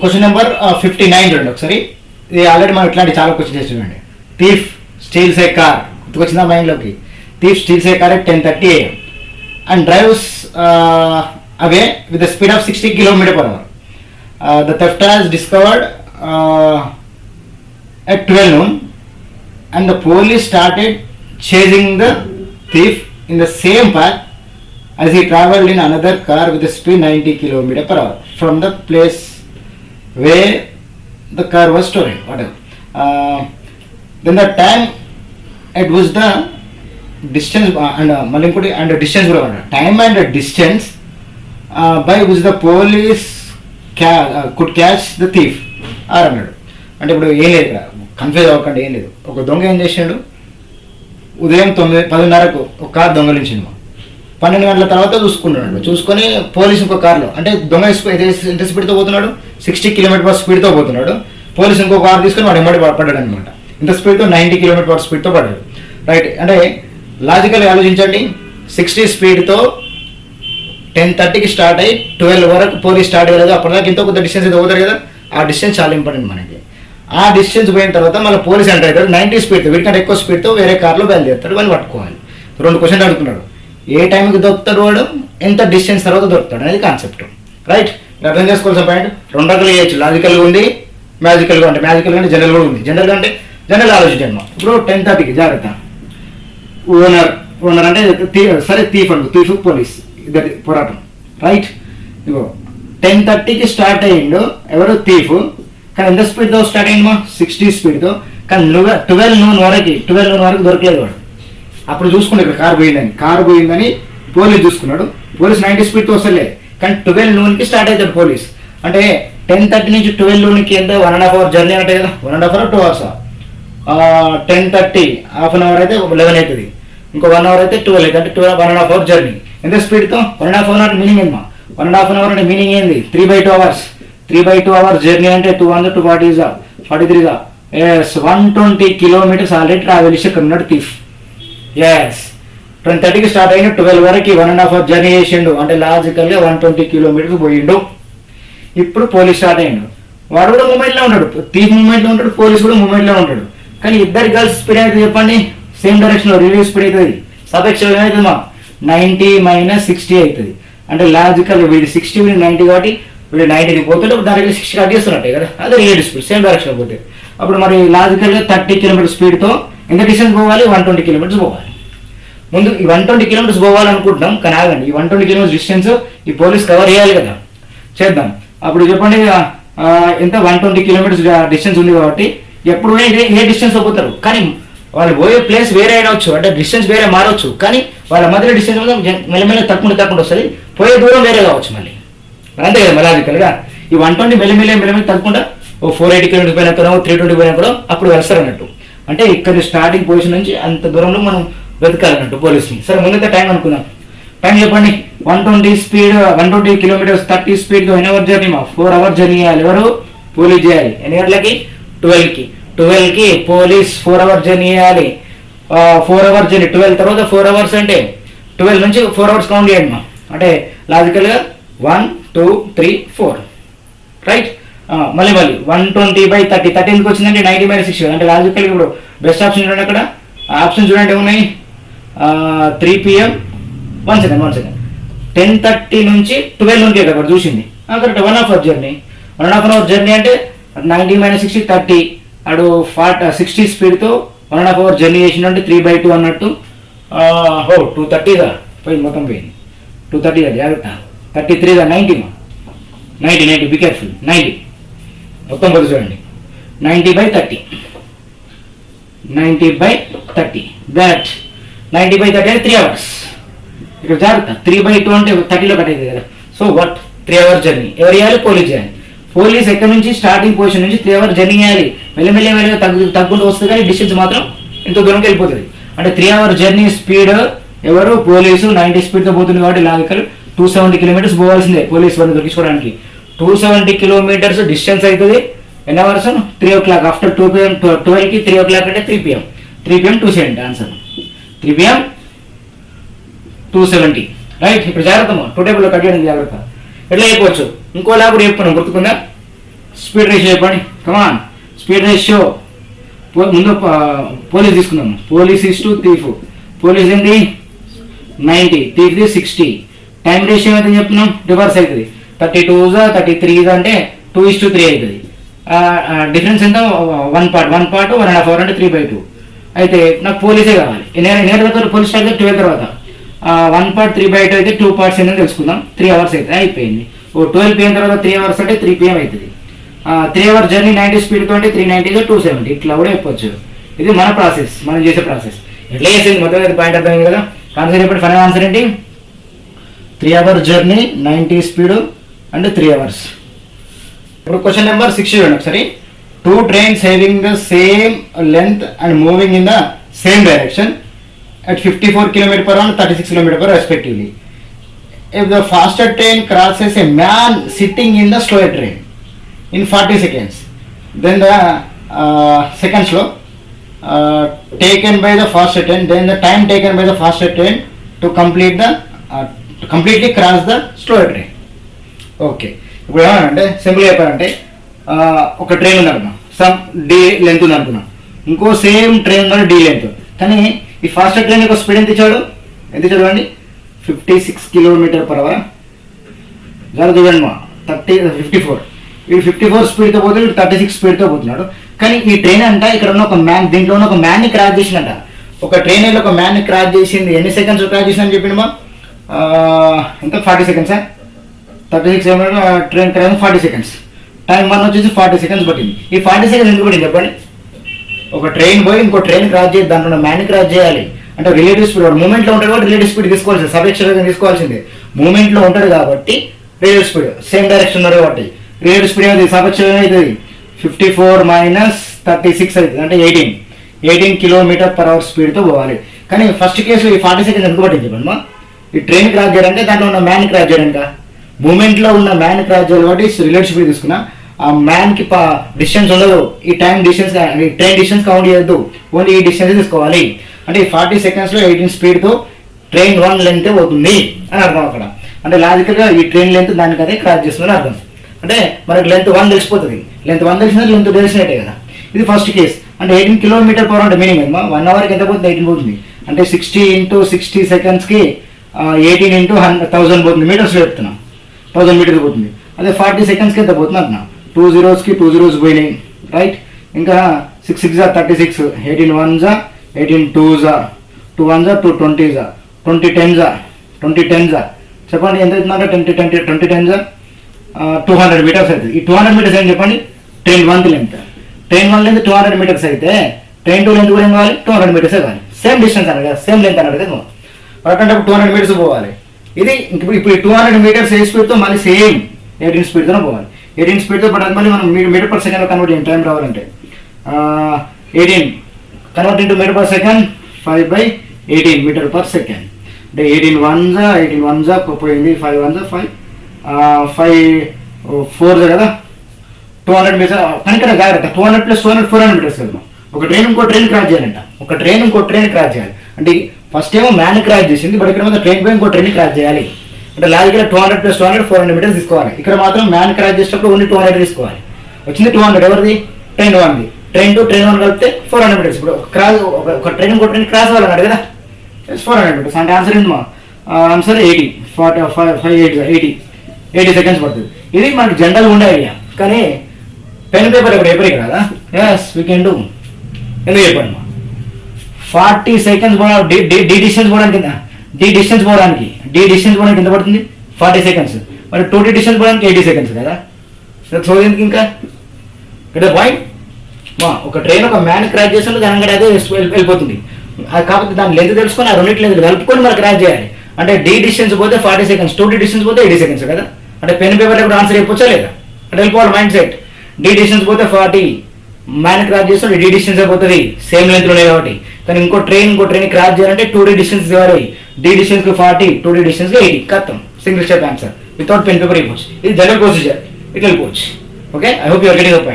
Question number 59 చూడండి ఒకసారి. ఇది ఆల్రెడీ మనం ఇట్లాంటి చాలా క్వశ్చన్ చేసి చూడండి. థీఫ్ స్టీల్స్ ఏ కార్, గుర్తుకొచ్చిందా మైండ్లోకి? Thief steals a car at 10:30 AM and drives away with the speed of 60 km/h. The theft has discovered at 12 noon and the police started chasing the thief in the same path as he travelled in another car with a speed 90 km/h from the place where the car was stolen, whatever. Then the time it was the distance and distance time and distance by which the police could catch the thief or అన్నాడు. అంటే ఇప్పుడు ఏం లేదు, ఇక్కడ confuse అవ్వకండి, ఏం లేదు. ఒక దొంగ ఏం చేసాడు, ఉదయం 10:30కు ఒక కార్ దొంగలించిండు. 12 గంటల తర్వాత చూసుకున్నాడు. చూసుకొని పోలీసు ఇంకో కార్లో, అంటే దొంగ ఎంత స్పీడ్తో పోతున్నాడు, 60 km/h స్పీడ్తో పోతున్నాడు. పోలీసు ఇంకో కార్ తీసుకొని వాడు ఎమ్మడి పడ్డాడు అనమాట. ఇంత స్పీడ్తో 90 km/h స్పీడ్తో పడ్డాడు. రైట్, అంటే లాజికల్గా ఆలోచించండి. 60 స్పీడ్తో 10:30కి స్టార్ట్ అయ్యి 12 వరకు పోలీస్ స్టార్ట్ అయ్యలేదు. అప్పటిదాకా ఎంతో కొంత డిస్టెన్స్ అయితే పోతారు కదా, ఆ డిస్టెన్స్ చాలా ఇంపార్టెంట్ మనకి. ఆ డిస్టెన్స్ పోయిన తర్వాత మళ్ళీ పోలీస్ ఎంటర్ అవుతాడు 90 స్పీడ్తో, వీటికంటే ఎక్కువ స్పీడ్తో వేరే కార్లో బయలుదేరుతాడు, వాడిని పట్టుకోవాలి. 2 క్వశ్చన్లు అడుగుతున్నాడు. ఏ టైంకి దొరుకుతాడు వాడు, ఎంత డిస్టెన్స్ తర్వాత దొరుకుతాడు అనేది కాన్సెప్ట్. రైట్, అర్థం చేసుకోవాల్సిన పాయింట్. 2 రకాలు చేయొచ్చు, లాజికల్గా ఉంది, మ్యాజికల్గా అంటే మ్యాజికల్గా అంటే జనరల్ కూడా ఉంది. జనరల్గా అంటే జనరల్ ఆలోచించండి. ఇప్పుడు 10:30కి జాగ్రత్త, ఓనర్ అంటే సరే థీఫ్ అండు, థీఫ్ పోలీస్ ఇద్దరి పోరాటం. రైట్, ఇగో 10:30కి స్టార్ట్ అయ్యిండు ఎవరు, థీఫ్. కానీ ఎంత స్పీడ్తో స్టార్ట్ అయ్యిందమ్మా, 60 స్పీడ్తో. కానీ 12 noon వరకు దొరకలేదు వాడు. అప్పుడు చూసుకున్నాడు ఇక్కడ కారు పోయిందని పోలీస్ చూసుకున్నాడు. పోలీస్ 90 స్పీడ్తో వస్తలేదు, కానీ 12 noonకి స్టార్ట్ అవుతాడు పోలీస్. అంటే 10:30 నుంచి 12 noonకి ఎంత 1.5 hour జర్నీ అంటే కదా, 1.5 hour 2 hours. 10:30 half an hour అయితే 11 అవుతుంది, ఇంకో 1 hour అయితే 12 అవుతుంది, అంటే 1.5 hour జర్నీ. ఎంత స్పీడ్తో 1.5 hour అంటే మీనింగ్ ఏంటమ్మా, 1.5 hour అంటే మీనింగ్ ఏంది, 3/2 hours. 3/2 hours జర్నీ అంటే 200 to 43 120 kilometers ఆల్రెడీ ట్రావెల్ చేసి ఇక్కడ ఉన్నాడు థీఫ్. ఎస్, 10:30కి స్టార్ట్ అయిన 12 వరకు 1.5 hour జర్నీ చేసిండు, అంటే లాజికల్గా 120 kilometers పోయిండు. ఇప్పుడు పోలీస్ స్టార్ట్ అయ్యిండు, వాడు కూడా మూమెంట్లో ఉన్నాడు, థీఫ్ మూమెంట్లో ఉంటాడు, పోలీస్ కూడా మూమెంట్లో ఉంటాడు. కానీ ఇద్దరు గర్ల్స్ స్పీడ్ అవుతుంది చెప్పండి, సేమ్ డైరెక్షన్లో రివ్యూ స్పీడ్ అవుతుంది. సాపేక్ష ఏమవుతుంది మా 90 - 60 అవుతుంది. అంటే లాజికల్ వీడి 60 వీడి 90 కాబట్టి వీడు 90కి పోతుంటే దానికి 60 కట్ చేస్తున్నట్టే కదా, అదే రిలేటివ్ స్పీడ్ సేమ్ డైరెక్షన్లో పోతే. అప్పుడు మరి లాజికల్గా 30 km స్పీడ్తో ఎంత డిస్టెన్స్ పోవాలి, 120 km పోవాలి. ముందు ఈ 120 km పోవాలనుకుంటున్నాం, కానీ ఆగండి, ఈ 120 km డిస్టెన్స్ ఈ పోలీస్ కవర్ చేయాలి కదా, చేద్దాం. అప్పుడు చెప్పండి ఎంత 120 km డిస్టెన్స్ ఉంది కాబట్టి ఎప్పుడు ఏ డిస్టెన్స్ పోతారు, కానీ వాళ్ళు పోయే ప్లేస్ వేరే అయినవచ్చు, అంటే డిస్టెన్స్ వేరే మారవచ్చు, కానీ వాళ్ళ మధ్యలో డిస్టెన్స్ మెల్లమెల్ల తక్కువ వస్తుంది, పోయే దూరం వేరే కావచ్చు మళ్ళీ, అంతే కదా లాజికల్గా. ఈ 120 మెల్లమెల్ల తగ్గకుండా 480 km పోయినా కూడా 320 పోయినా కూడా అప్పుడు వెళ్తారు అన్నట్టు. అంటే ఇక్కడ స్టార్టింగ్ పొజిషన్ నుంచి అంత దూరంలో మనం వెతకాలన్నట్టు పోలీసుని. సరే ముందుగా టైం అనుకుందాం, టైం చెప్పండి. 120 km 30 స్పీడ్తో ఎన్ని అవర్ జర్నీ, 4 hours జర్నీ చేయాలి. ఎవరు, పోలీస్ చేయాలి. ఎన్ని గంటలకి, 12కి పోలీస్ 4 hours జర్నీ చేయాలి. 4 hours జర్నీ, 12 తర్వాత 4 hours అంటే 12 నుంచి 4 hours కౌంట్ చేయండి అంటే లాజికల్గా 1 2 3 4. రైట్, మళ్ళీ 120/30 30 ఎందుకు వచ్చిందంటే 90 - 60, అంటే లాజికల్గా ఇప్పుడు బెస్ట్ ఆప్షన్ చూడండి. అక్కడ ఆప్షన్ చూడండి ఏమున్నాయి, 3 PM 1 second 10:30 నుంచి 12 noonకి అక్కడ చూసింది correct, 1.5 hour journey. 1.5 hour journey అంటే 90 - 60 30, అడు 60 స్పీడ్తో 1.5 hour జర్నీ చేసిండు, 3/2 అన్నట్టు. 230గా పోయింది, మొత్తం పోయింది. 230 జాగ్రత్త, 33 90 బి కేర్ఫుల్, 90 మొత్తం పొద్దు చూడండి. 90/30 దట్ 90/30 అంటే 3 hours. ఇక్కడ జాగ్రత్త, 3/2 అంటే 30లో కట్ అవుతుంది కదా. సో 3 hour జర్నీ ఎవరు చేయాలి, పోలీస్ చేయాలి. పోలీస్ ఎక్కడి నుంచి స్టార్టింగ్ పొజిషన్ నుంచి 3 hour జర్నీ చేయాలి, మెల్లమెల్లగా తగ్గుకుంటూ వస్తుంది, కానీ డిస్టెన్స్ మాత్రం ఎంతో దూరంకి వెళ్ళిపోతుంది. అంటే 3 hour జర్నీ స్పీడ్ ఎవరు, పోలీసు 90 స్పీడ్తో పోతుంది కాబట్టి లాజికల్ 270 km పోవాల్సిందే పోలీస్ వాడిని దొరికించుకోవడానికి. 270 km డిస్టెన్స్ అవుతుంది. ఎన్ని hours, 3 o'clock. After 2 PM 12కి 3 o'clock అంటే 3 PM 270 ఆన్సర్, 3 PM 270. రైట్, ఇప్పుడు జాగ్రత్త 2 టేబుల్లో కట్ చేయడం జాగ్రత్త. ఎట్లా చెప్పవచ్చు, ఇంకోలా కూడా చెప్పుకున్నాం, గుర్తుకుందా. స్పీడ్ రేషియో చెప్పండి, కమాన్. స్పీడ్ రేషియో ముందు పోలీస్ తీసుకుందాము. Police is to thief. Police ఏంటి 90, థీఫ్ది 60. టైం రేషియో అయితే చెప్తున్నాం రివర్స్ అవుతుంది. 32 33 అంటే 2:3 అవుతుంది. డిఫరెన్స్ ఎంత 1 part 1.5 అవర్ అంటే 3/2. అయితే నాకు పోలీసే కావాలి. ఎన్ని తర్వాత పోలీస్ స్టార్ట్ 12 తర్వాత 1 part 3/2 అయితే 2 parts ఏంటో తెలుసుకుందాం. 3 hours అయితే అయిపోయింది. 12 PM తర్వాత 3 hours అంటే 3 PM అవుతుంది. 3 hour జర్నీ 90 స్పీడ్తో అంటే 390 270 ఇట్లా కూడా చెప్పొచ్చు. ఇది మన ప్రాసెస్, మనం చేసే ప్రాసెస్. ఎట్లా చేసేది మొత్తం పాయింట్ అర్థమైంది కదా. ఆన్సర్ చెప్పండి, ఫైనల్ ఆన్సర్ ఏంటి? 3 hour జర్నీ 90 స్పీడ్ అంటే 3 hours. ఇప్పుడు క్వశ్చన్ నెంబర్ 6 చూడండి ఒకసారి. 2 trains having the same length and moving in the same direction at 54 km/h and 36 km/h respectively. If the faster train crosses a man sitting in the slower train in 40 seconds, then the seconds slow taken by the faster train, then the time taken by the faster train to completely cross the slower train. Okay, ఇప్పుడు ఏమన్నా simple చెప్పారంటే ఒక train ఉంది అనుకున్నాం, some D length ఉంది అనుకున్నాం, ఇంకో same train ఉంది డి లెంత్. కానీ ఈ ఫాస్టర్ ట్రైన్ యొక్క స్పీడ్ ఎంత ఇచ్చాడు అండి 56 km/h. జర చూడండి మా 54. వీడు 54 స్పీడ్తో పోతే వీడు 36 స్పీడ్తో పోతున్నాడు. కానీ ఈ ట్రైన్ అంట ఇక్కడ ఉన్న ఒక మ్యాన్, దీంట్లో ఉన్న ఒక మ్యాన్ని క్రాస్ చేసిందంట. ఒక ట్రైన్ ఒక మ్యాన్ని క్రాస్ చేసింది. ఎన్ని సెకండ్స్ క్రాస్ చేసిందని చెప్పిండు మా? ఎంత 40 seconds. 36 train cross 40 seconds. Time 1 వచ్చేసి 40 seconds పట్టింది. ఈ 40 seconds ఎందుకు పట్టింది చెప్పండి? ఒక ట్రైన్ పోయి ఇంకో ట్రైన్ క్రాస్ చేసి దాంట్లో మ్యాన్ క్రాస్ చేయాలి అంటే రిలేటివ్ స్పీడ్, వాడు మూమెంట్లో ఉంటాడు కాబట్టి రిలేటివ్ స్పీడ్ తీసుకోవాల్సింది, సపేక్ష వేగం తీసుకోవాల్సిందే. మూమెంట్లో ఉంటాడు కాబట్టి రిలేటివ్ స్పీడ్, సేమ్ డైరెక్షన్ ఉన్నారు కాబట్టి రిలేటివ్ స్పీడ్ ఏమైంది? సపేక్ష వేగం అవుతుంది. 54 - 36 అవుతుంది అంటే 18 km/h స్పీడ్తో పోవాలి. కానీ ఫస్ట్ కేసులో ఈ 40 seconds ఎందుకు పట్టింది చెప్పండి మా? ఈ ట్రైన్ క్రాస్ చేయడానికి, దాంట్లో ఉన్న మ్యాన్ క్రాస్ చేయడానికి. మూమెంట్లో ఉన్న మ్యాన్ క్రాస్ చేయాలి కాబట్టి రిలేటివ్ స్పీడ్ తీసుకున్నా. ఆ మ్యాన్కి డిస్టెన్స్ ఉండదు, ఈ time distance, train distance count చేయొద్దు, ఓన్లీ ఈ డిస్టెన్స్ తీసుకోవాలి. అంటే ఈ 40 secondsలో 18 స్పీడ్తో ట్రైన్ 1 లెంత్ అవుతుంది అని అర్థం అక్కడ. అంటే లాజికల్గా ఈ ట్రైన్ లెంత్ దానికి అదే క్రాస్ చేస్తుందని అర్థం. అంటే మనకి లెంత్ 1 తెలిసిపోతుంది. లెంత్ 1 తెలిసినా లెంత్ తెలిసినట్టే కదా. ఇది ఫస్ట్ కేస్. అంటే 18 km/h అంటే మీనింగ్ అమ్మా 1 hourకి ఎంత పోతుంది? 18 పోతుంది. అంటే 60 × 60 secondsకి 18 × 1000 పోతుంది. మీటర్స్లో చెప్తున్నాం, 1000 meters పోతుంది. అదే 40 secondsకి ఎంత పోతుంది అంటున్నా? 2 zeros-కి 2 zeros పోయినాయి, రైట్. ఇంకా 6 6 36, 18 1 18 2 2 1 2 20 20 10 చెప్పండి ఎంత అవుతుందంటే 20 10 200 meters అవుతుంది. ఈ 200 meters ఏం చెప్పండి? Train 1 length. Train 1 length 200 meters అయితే ట్రైన్ 2 లెంత్ కూడా ఏం కావాలి? 200 meters కావాలి. సేమ్ డిస్టెన్స్ అన్నాడు కదా, సేమ్ లెంత్ అన్నాడు కదా. అంటే 200 meters పోవాలి. ఇది ఇప్పుడు 200 meters ఏ స్పీడ్తో మళ్ళీ సేమ్ 18 స్పీడ్తోనే పోవాలి. 18 స్పీడ్తో పడాలి. మళ్ళీ మనం మీటర్/సెకండ్ కన్వర్ట్ చేయండి టైం రావాలంటే. 18 కన్వర్ట్ ఇంటూ మీటర్/సెకండ్ 5/18 మీటర్/సెకండ్. అంటే 18 1 పోయింది, 5 1 5 5 4 కదా 200 meters. కానీ ఇక్కడ జాగ్రత్త, 200 + 200 400 meters కదా. ఒక ట్రైన్ ఇంకో ట్రైన్ క్రాస్ చేయాలంట. ఒక ట్రైన్ ఇంకో ట్రైన్ క్రాస్ చేయాలి అంటే ఫస్ట్ ఏమో మ్యాన్ క్రాస్ చేసింది, బట్ ఇక్కడ మాత్రం ట్రైన్ పోయి ఇంకో ట్రైన్ క్రాస్ చేయాలి. అంటే లాజికల్గా 200 + 200 400 meters తీసుకోవాలి. ఇక్కడ మాత్రం మ్యాన్ క్రాస్ చేసేటప్పుడు ఓన్లీ 200 తీసుకోవాలి. వచ్చింది 200 ఎవరిది? ట్రైన్ 1ది. ట్రైన్ 2 ట్రైన్ 1 కలిపితే 400 meters. ఇప్పుడు ఒక ట్రైన్ ఇంకో ట్రైన్ క్రాస్ అవ్వాలన్నాడు కదా, 400 meters. అంటే ఆన్సర్ ఏంటి మా? ఆన్సర్ 80 seconds పడుతుంది. ఇది మనకి జనరల్గా ఉండే ఐడియా, కానీ పెన్ పేపర్ ఇప్పుడు ఎప్పుడు కదా. Yes we can do. ఎందుకు చెప్పండి మా? 40 seconds డి డిస్టెన్స్ పోవడానికి ఎంత పడుతుంది? 40 seconds. మరి 2D డిస్టెన్స్ పోవడానికి 80 seconds కదా. సో ఇంకా ఇక్కడ పాయింట్ మా ఒక ట్రైన్ ఒక మ్యాన్ క్రాస్ చేస్తే దాని అదే వెళ్ళిపోతుంది. కాకపోతే దాని లెంత్ తెలుసుకొని ఆ రెండింటి లెంత్ కలుపుకొని మనం క్రాస్ చేయాలి. అంటే డి డిస్టెన్స్ పోతే 40 seconds, 2D డిస్టెన్స్ పోతే 80 seconds కదా. అంటే పెన్ పేపర్ ఎప్పుడు ఆన్సర్ అయిపోవచ్చా లేదా? అంటే వెళ్ళిపోవాలి మైండ్ సెట్. డి డిస్టెన్స్ పోతే 40, మ్యాన్ క్రాస్ చేస్తే డి డిస్టెన్స్ అయిపోతుంది, సేమ్ లెంత్లోనే కాబట్టి. కానీ ఇంకో ట్రైన్ క్రాస్ చేయాలంటే 2D డిస్టెన్స్ కావాలి. డి డిస్టెన్స్కి 40, 2D డిస్టెన్స్కి 80. కత్తం, single step answer without pen paper అయిపోవచ్చు. ఇది జనరల్ ప్రొసీజర్, ఇట్లా వెళ్ళిపోవచ్చు. Okay, I hope you're getting the point.